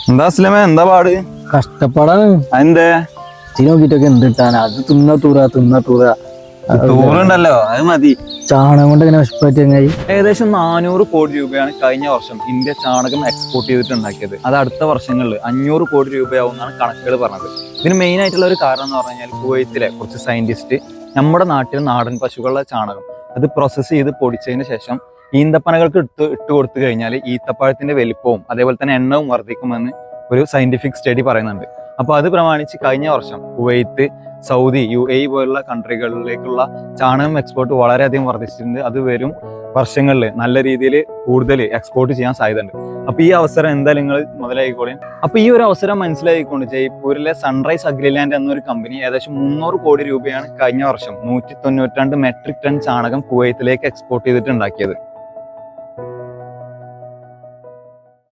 എന്താ അസ്ലമേ, എന്താ പാട്? കഷ്ടപ്പാടാണ്. എന്തേ ഇച്ചിരി നോക്കിട്ടൊക്കെ എന്ത് കിട്ടാൻ? അത് തിന്ന തൂറ ടൂറുണ്ടല്ലോ, അത് മതി. ചാണകം കൊണ്ട് ഇങ്ങനെ വിഷപ്പറ്റിയായി. ഏകദേശം 400 കോടി രൂപയാണ് കഴിഞ്ഞ വർഷം ഇന്ത്യ ചാണകം എക്സ്പോർട്ട് ചെയ്തിട്ട് ഉണ്ടാക്കിയത്. അത് അടുത്ത വർഷങ്ങളിൽ 500 കോടി രൂപയാവും എന്നാണ് കണക്കുകൾ പറഞ്ഞത്. ഇതിന് മെയിൻ ആയിട്ടുള്ള ഒരു കാരണം എന്ന് പറഞ്ഞു കഴിഞ്ഞാൽ കുവൈത്തിലെ കുറച്ച് സയന്റിസ്റ്റ് നമ്മുടെ നാട്ടിൽ നാടൻ പശുക്കളുടെ ചാണകം അത് പ്രോസസ്സ് ചെയ്ത് പൊടിച്ചതിന് ശേഷം ഈന്തപ്പനകൾക്ക് ഇട്ട് കൊടുത്തു കഴിഞ്ഞാൽ ഈത്തപ്പഴത്തിന്റെ വലിപ്പവും അതേപോലെ തന്നെ എണ്ണവും വർദ്ധിക്കുമെന്ന് ഒരു സയന്റിഫിക് സ്റ്റഡി പറയുന്നുണ്ട്. അപ്പോൾ അത് പ്രമാണിച്ച് കഴിഞ്ഞ വർഷം കുവൈത്ത്, സൗദി, UAE പോലുള്ള കൺട്രികളിലേക്കുള്ള ചാണകം എക്സ്പോർട്ട് വളരെയധികം വർദ്ധിച്ചിട്ടുണ്ട്. അത് വരും വർഷങ്ങളിൽ നല്ല രീതിയിൽ കൂടുതൽ എക്സ്പോർട്ട് ചെയ്യാൻ സാധ്യതയുണ്ട്. അപ്പോൾ ഈ അവസരം എന്തായാലും നിങ്ങൾ മുതലായിക്കോളെ. അപ്പോൾ ഈ ഒരു അവസരം മനസ്സിലാക്കിക്കൊണ്ട് ജയ്പൂരിലെ സൺറൈസ് അഗ്രിലാൻഡ് എന്നൊരു കമ്പനി ഏകദേശം 300 കോടി രൂപയാണ് കഴിഞ്ഞ വർഷം 192 മെട്രിക് ടൺ ചാണകം കുവൈത്തിലേക്ക് എക്സ്പോർട്ട് ചെയ്തിട്ട് ഉണ്ടാക്കിയത്.